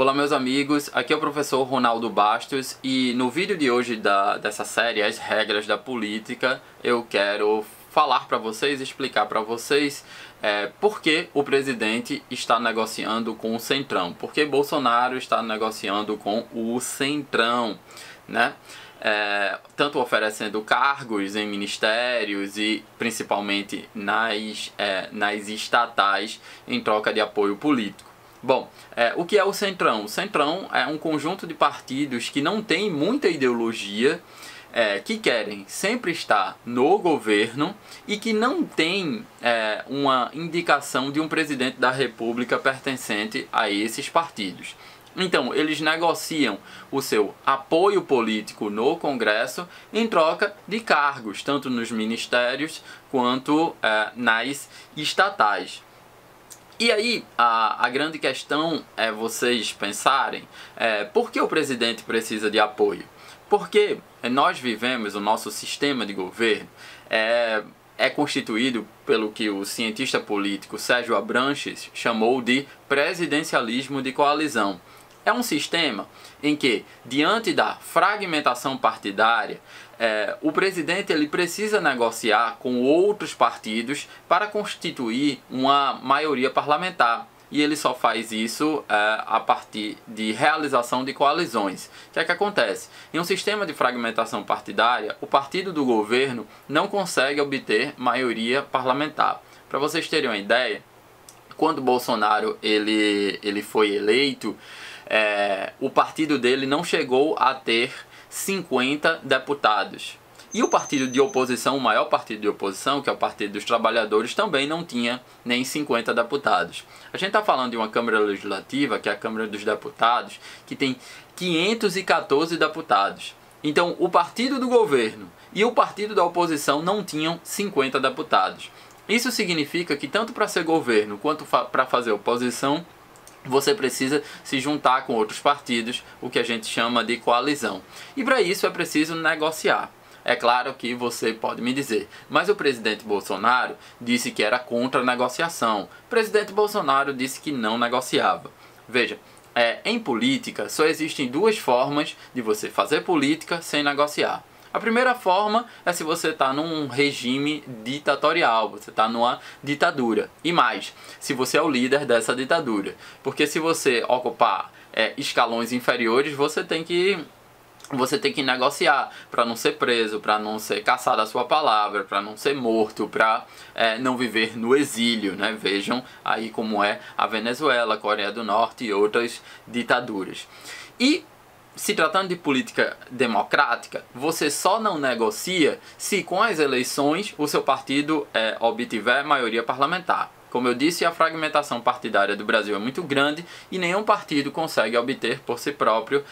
Olá meus amigos, aqui é o professor Ronaldo Bastos e no vídeo de hoje dessa série, As Regras da Política, eu quero falar para vocês, explicar para vocês por que o presidente está negociando com o Centrão, por que Bolsonaro está negociando com o Centrão, né? Tanto oferecendo cargos em ministérios e principalmente nas estatais em troca de apoio político. Bom, o que é o Centrão? O Centrão é um conjunto de partidos que não tem muita ideologia, que querem sempre estar no governo e que não tem uma indicação de um presidente da República pertencente a esses partidos. Então, eles negociam o seu apoio político no Congresso em troca de cargos, tanto nos ministérios quanto nas estatais. E aí, a grande questão é vocês pensarem, por que o presidente precisa de apoio? Porque nós vivemos, o nosso sistema de governo é constituído pelo que o cientista político Sérgio Abranches chamou de presidencialismo de coalizão. É um sistema em que, diante da fragmentação partidária, o presidente ele precisa negociar com outros partidos para constituir uma maioria parlamentar. E ele só faz isso a partir de realização de coalizões. O que é que acontece? Em um sistema de fragmentação partidária, o partido do governo não consegue obter maioria parlamentar. Para vocês terem uma ideia, quando Bolsonaro ele foi eleito, o partido dele não chegou a ter 50 deputados. E o partido de oposição, o maior partido de oposição, que é o Partido dos Trabalhadores, também não tinha nem 50 deputados. A gente está falando de uma Câmara Legislativa, que é a Câmara dos Deputados, que tem 514 deputados. Então, o partido do governo e o partido da oposição não tinham 50 deputados. Isso significa que tanto para ser governo quanto para fazer oposição, você precisa se juntar com outros partidos, o que a gente chama de coalizão. E para isso é preciso negociar. É claro que você pode me dizer, mas o presidente Bolsonaro disse que era contra a negociação. O presidente Bolsonaro disse que não negociava. Veja, em política só existem duas formas de você fazer política sem negociar. A primeira forma é se você está num regime ditatorial, você está numa ditadura. E mais, se você é o líder dessa ditadura. Porque se você ocupar escalões inferiores, você tem que negociar para não ser preso, para não ser caçado a sua palavra, para não ser morto, para não viver no exílio, né? Vejam aí como é a Venezuela, a Coreia do Norte e outras ditaduras. E se tratando de política democrática, você só não negocia se com as eleições o seu partido obtiver maioria parlamentar. Como eu disse, a fragmentação partidária do Brasil é muito grande e nenhum partido consegue obter por si próprio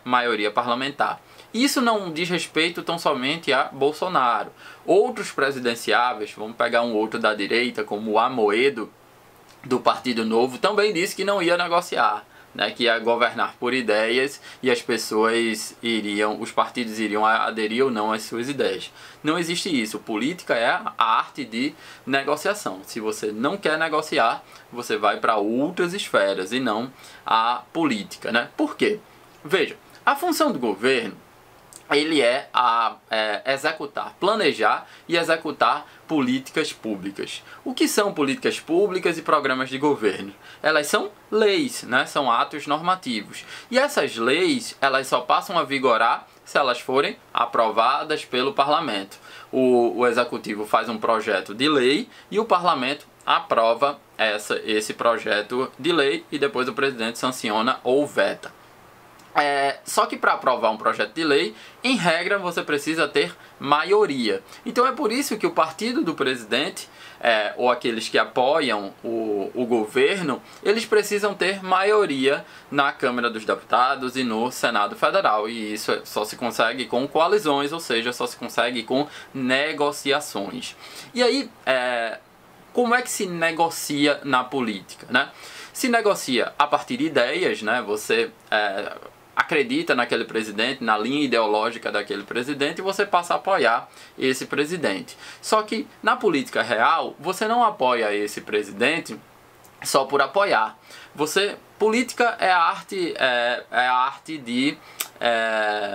maioria parlamentar. Isso não diz respeito tão somente a Bolsonaro. Outros presidenciáveis, vamos pegar um outro da direita, como o Amoedo, do Partido Novo, também disse que não ia negociar, né, que ia governar por ideias e as pessoas os partidos iriam aderir ou não às suas ideias. Não existe isso. Política é a arte de negociação. Se você não quer negociar, você vai para outras esferas e não a política, né? Por quê? Veja, a função do governo ele executar, planejar e executar políticas públicas. O que são políticas públicas e programas de governo? Elas são leis, né? São atos normativos. E essas leis, elas só passam a vigorar se elas forem aprovadas pelo parlamento. O executivo faz um projeto de lei e o parlamento aprova esse projeto de lei e depois o presidente sanciona ou veta. Só que para aprovar um projeto de lei, em regra, você precisa ter maioria. Então é por isso que o partido do presidente, ou aqueles que apoiam o governo, eles precisam ter maioria na Câmara dos Deputados e no Senado Federal. E isso só se consegue com coalizões, ou seja, só se consegue com negociações. E aí, como é que se negocia na política, né? Se negocia a partir de ideias, né? Você acredita naquele presidente, na linha ideológica daquele presidente, e você passa a apoiar esse presidente. Só que na política real, você não apoia esse presidente só por apoiar. Política é a arte de,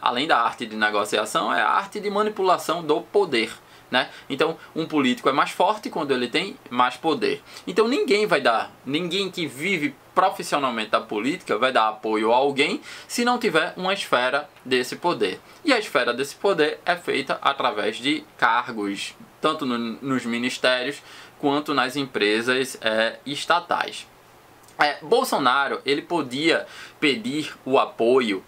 além da arte de negociação, é a arte de manipulação do poder, né? Então, um político é mais forte quando ele tem mais poder. Então, ninguém que vive profissionalmente da política vai dar apoio a alguém se não tiver uma esfera desse poder. E a esfera desse poder é feita através de cargos, tanto nos ministérios quanto nas empresas estatais. Bolsonaro, ele podia pedir o apoio,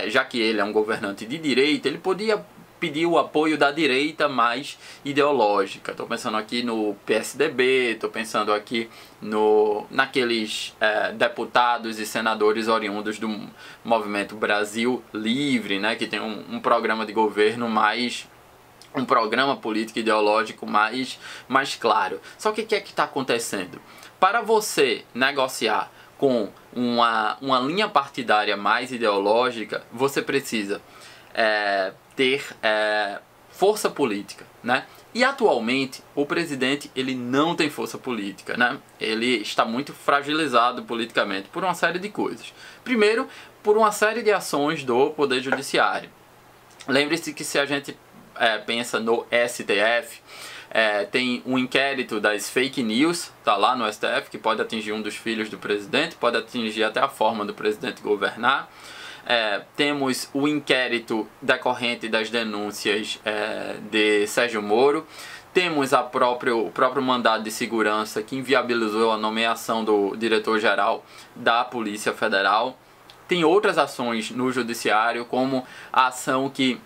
já que ele é um governante de direita, ele podia pedir o apoio da direita mais ideológica. Estou pensando aqui no PSDB, estou pensando aqui naqueles deputados e senadores oriundos do Movimento Brasil Livre, né, que tem um programa de governo um programa político ideológico mais claro. Só que o que é que está acontecendo? Para você negociar com uma linha partidária mais ideológica, você precisa ter força política, né? E atualmente o presidente ele não tem força política, né? Ele está muito fragilizado politicamente por uma série de coisas. Primeiro, por uma série de ações do Poder Judiciário. Lembre-se que se a gente pensa no STF, tem um inquérito das fake news, tá lá no STF, que pode atingir um dos filhos do presidente, pode atingir até a forma do presidente governar. Temos o inquérito decorrente das denúncias de Sérgio Moro. Temos o próprio mandado de segurança que inviabilizou a nomeação do diretor-geral da Polícia Federal. Tem outras ações no judiciário, como a ação que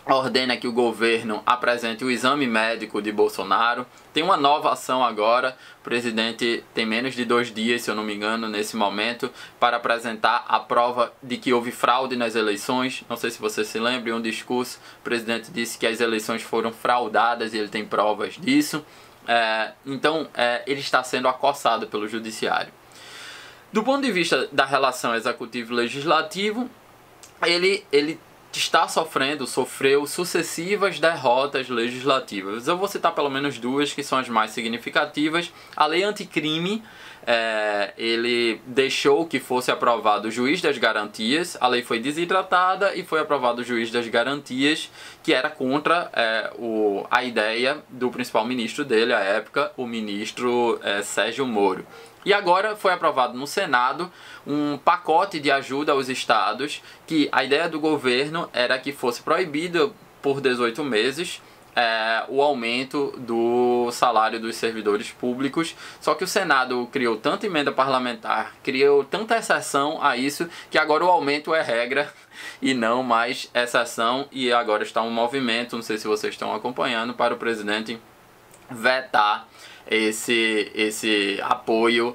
ordena que o governo apresente o exame médico de Bolsonaro. Tem uma nova ação agora, o presidente tem menos de 2 dias, se eu não me engano, nesse momento, para apresentar a prova de que houve fraude nas eleições. Não sei se você se lembra, em um discurso, o presidente disse que as eleições foram fraudadas e ele tem provas disso. Então, ele está sendo acossado pelo judiciário. Do ponto de vista da relação executivo-legislativo, ele sofreu sucessivas derrotas legislativas. Eu vou citar pelo menos 2 que são as mais significativas. A lei anticrime, ele deixou que fosse aprovado o juiz das garantias. A lei foi desidratada e foi aprovado o juiz das garantias, que era contra a ideia do principal ministro dele à época, o ministro Sérgio Moro. E agora foi aprovado no Senado um pacote de ajuda aos estados, que a ideia do governo era que fosse proibido por 18 meses o aumento do salário dos servidores públicos. Só que o Senado criou tanta emenda parlamentar, criou tanta exceção a isso, que agora o aumento é regra e não mais exceção. E agora está um movimento, não sei se vocês estão acompanhando, para o presidente vetar esse apoio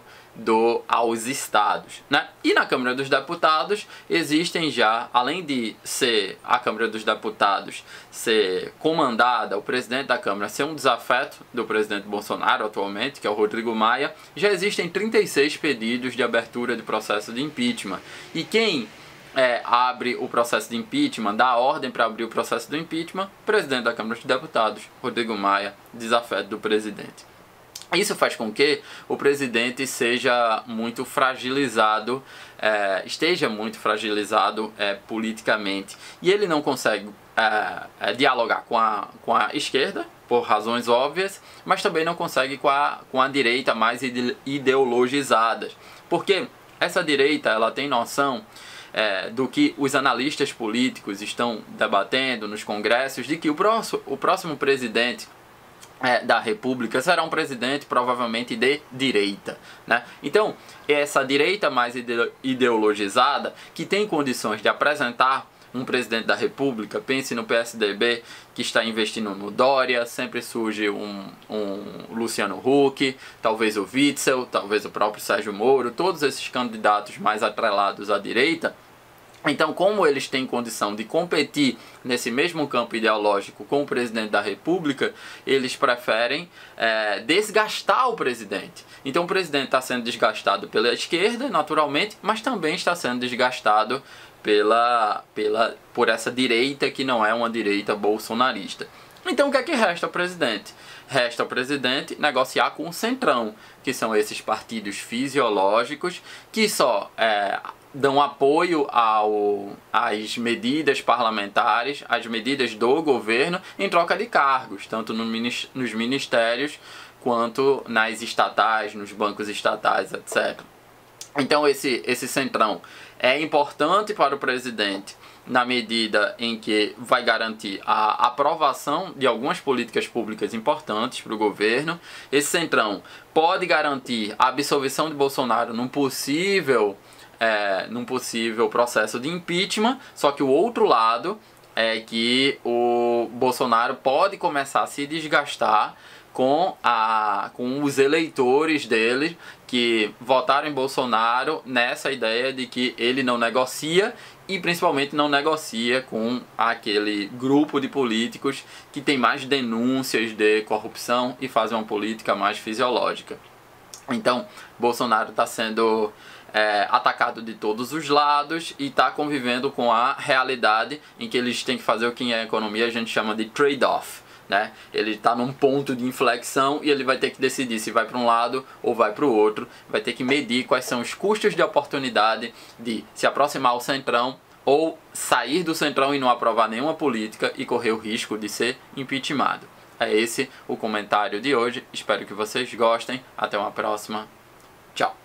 aos estados, né? E na Câmara dos Deputados existem já, além de ser a Câmara dos Deputados ser comandada, o presidente da Câmara ser um desafeto do presidente Bolsonaro atualmente, que é o Rodrigo Maia, já existem 36 pedidos de abertura de processo de impeachment. E quem abre o processo de impeachment, dá a ordem para abrir o processo do impeachment, presidente da Câmara dos Deputados, Rodrigo Maia, desafeto do presidente. Isso faz com que o presidente seja muito fragilizado, esteja muito fragilizado politicamente. E ele não consegue dialogar com a esquerda, por razões óbvias, mas também não consegue com a direita mais ideologizada. Porque essa direita ela tem noção do que os analistas políticos estão debatendo nos congressos, de que o próximo presidente da República será um presidente provavelmente de direita, né? Então, essa direita mais ideologizada, que tem condições de apresentar um presidente da República, pense no PSDB, que está investindo no Dória, sempre surge um Luciano Huck, talvez o Witzel, talvez o próprio Sérgio Moro, todos esses candidatos mais atrelados à direita. Então, como eles têm condição de competir nesse mesmo campo ideológico com o presidente da República, eles preferem desgastar o presidente. Então, o presidente está sendo desgastado pela esquerda, naturalmente, mas também está sendo desgastado por essa direita que não é uma direita bolsonarista. Então, o que é que resta ao presidente? resta ao presidente negociar com o Centrão, que são esses partidos fisiológicos que só dão apoio às medidas parlamentares, às medidas do governo em troca de cargos, tanto nos ministérios quanto nas estatais, nos bancos estatais, etc. Então esse Centrão é importante para o presidente na medida em que vai garantir a aprovação de algumas políticas públicas importantes para o governo. Esse Centrão pode garantir a absolvição de Bolsonaro num possível processo de impeachment, só que o outro lado é que o Bolsonaro pode começar a se desgastar com os eleitores dele que votaram em Bolsonaro nessa ideia de que ele não negocia e principalmente não negocia com aquele grupo de políticos que tem mais denúncias de corrupção e fazem uma política mais fisiológica. Então, Bolsonaro está sendo atacado de todos os lados e está convivendo com a realidade em que eles têm que fazer o que em economia a gente chama de trade-off. Né? Ele está num ponto de inflexão e ele vai ter que decidir se vai para um lado ou vai para o outro. Vai ter que medir quais são os custos de oportunidade de se aproximar ao Centrão ou sair do Centrão e não aprovar nenhuma política e correr o risco de ser impeachmentado. É esse o comentário de hoje. Espero que vocês gostem. Até uma próxima. Tchau.